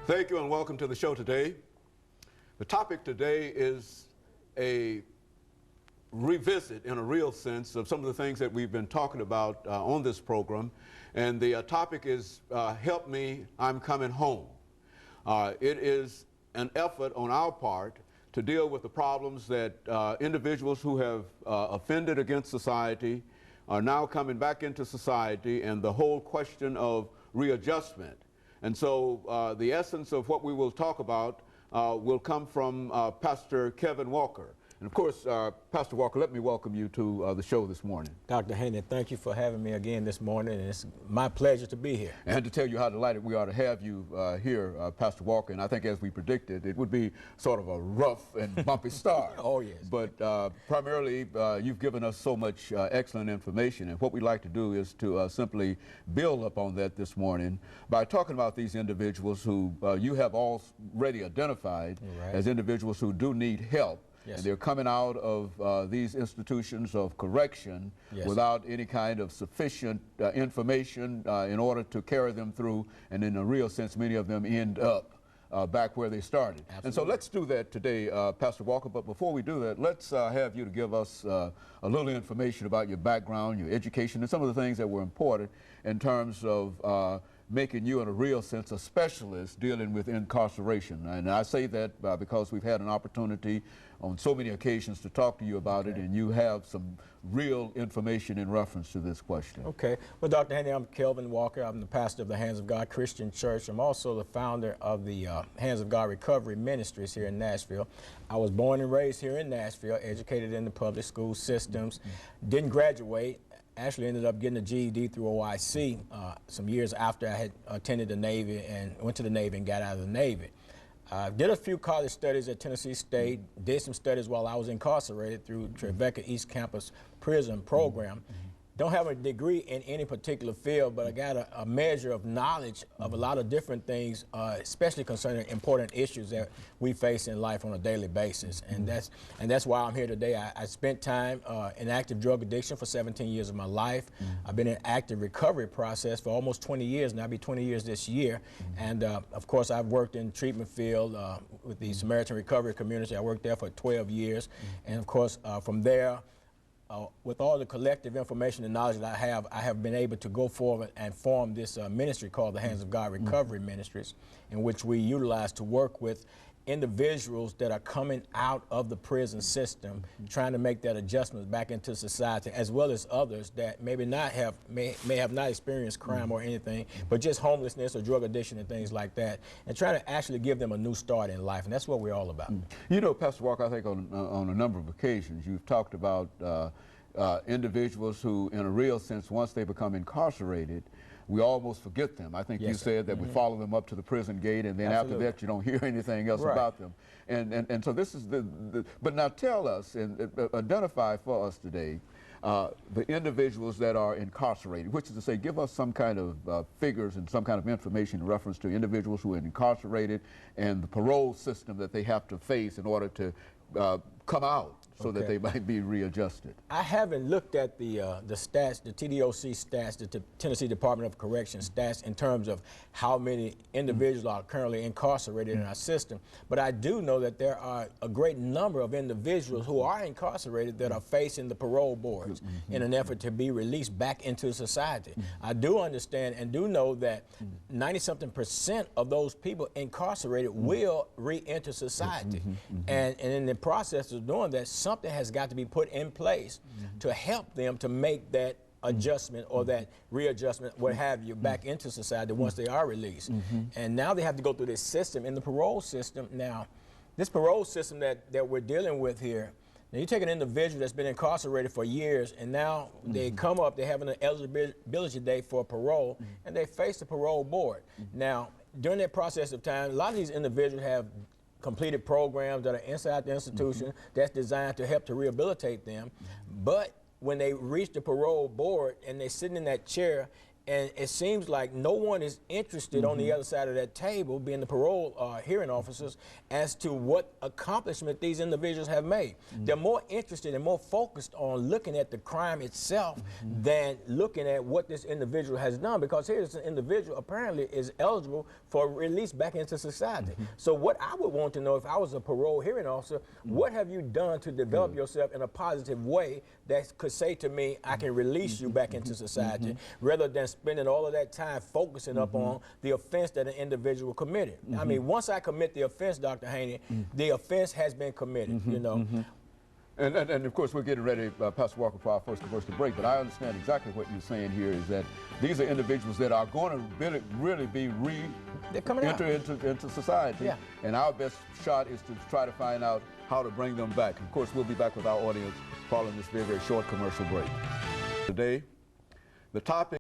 Thank you and welcome to the show today. The topic today is a revisit, in a real sense, of some of the things that we've been talking about on this program. And the topic is Help Me, I'm Coming Home. It is an effort on our part to deal with the problems that individuals who have offended against society are now coming back into society, and the whole question of readjustment. And so the essence of what we will talk about will come from Pastor KWalker. And of course, Pastor Walker, let me welcome you to the show this morning. Dr. Haney, thank you for having me again this morning, and it's my pleasure to be here. And to tell you how delighted we are to have you here, Pastor Walker. And I think as we predicted, it would be sort of a rough and bumpy start. Oh, yes. But primarily, you've given us so much excellent information. And what we'd like to do is to simply build upon that this morning by talking about these individuals who you have already identified as individuals who do need help. Yes. And they're coming out of these institutions of correction without any kind of sufficient information in order to carry them through, and in a real sense, many of them end up back where they started. Absolutely. And so let's do that today, Pastor Walker. But before we do that, let's have you to give us a little information about your background, your education, and some of the things that were important in terms of making you, in a real sense, a specialist dealing with incarceration. And I say that because we've had an opportunity on so many occasions to talk to you about it, and you have some real information in reference to this question. Okay. Well, Dr. Haney, I'm KWalker. I'm the pastor of the Hands of God Christian Church. I'm also the founder of the Hands of God Recovery Ministries here in Nashville. I was born and raised here in Nashville, educated in the public school systems, didn't graduate. Actually ended up getting a GED through OIC some years after I had attended the Navy and went to the Navy and got out of the Navy. Did a few college studies at Tennessee State, did some studies while I was incarcerated through Tribeca East Campus prison program. Don't have a degree in any particular field, but I got a measure of knowledge of a lot of different things, especially concerning important issues that we face in life on a daily basis. And that's why I'm here today. I spent time in active drug addiction for 17 years of my life. I've been in active recovery process for almost 20 years, and I'll be 20 years this year. And of course, I've worked in the treatment field with the Samaritan Recovery Community. I worked there for 12 years. And of course, from there, with all the collective information and knowledge that I have been able to go forward and form this ministry called the Hands of God Recovery Ministries, in which we utilize to work with individuals that are coming out of the prison system, trying to make that adjustment back into society, as well as others that maybe may have not experienced crime or anything, but just homelessness or drug addiction and things like that, and trying to actually give them a new start in life. And that's what we're all about. You know, Pastor Walker, I think on a number of occasions you've talked about individuals who, in a real sense, once they become incarcerated, we almost forget them. I think you said that we follow them up to the prison gate, and then after that you don't hear anything else about them. And so this is but now tell us and identify for us today the individuals that are incarcerated, which is to say, give us some kind of figures and some kind of information in reference to individuals who are incarcerated and the parole system that they have to face in order to come out, so that they might be readjusted. I haven't looked at the stats, the TDOC stats, the Tennessee Department of Corrections stats, in terms of how many individuals are currently incarcerated in our system. But I do know that there are a great number of individuals who are incarcerated that are facing the parole boards in an effort to be released back into society. I do understand and do know that 90-something% of those people incarcerated will re-enter society. And in the process of doing that, something has got to be put in place to help them to make that adjustment or that readjustment, what have you, back into society once they are released. And now they have to go through this system, in the parole system. Now, this parole system that we're dealing with here, now you take an individual that's been incarcerated for years, and now they come up, they're having an eligibility date for parole, and they face the parole board. Now, during that process of time, a lot of these individuals have completed programs that are inside the institution that's designed to help to rehabilitate them. But when they reach the parole board and they're sitting in that chair, And it seems like no one is interested on the other side of that table, being the parole hearing officers, as to what accomplishment these individuals have made. They're more interested and more focused on looking at the crime itself than looking at what this individual has done, because here's an individual apparently is eligible for release back into society. So what I would want to know, if I was a parole hearing officer, what have you done to develop yourself in a positive way that could say to me, I can release you back into society, rather than spending all of that time focusing up on the offense that an individual committed. I mean, once I commit the offense, Dr. Haney, the offense has been committed, you know. And of course, we're getting ready, Pastor Walker, for our first commercial break, but I understand exactly what you're saying here is that these are individuals that are going to really be enter into society. Yeah. And our best shot is to try to find out how to bring them back. Of course, we'll be back with our audience following this very, very short commercial break. Today, the topic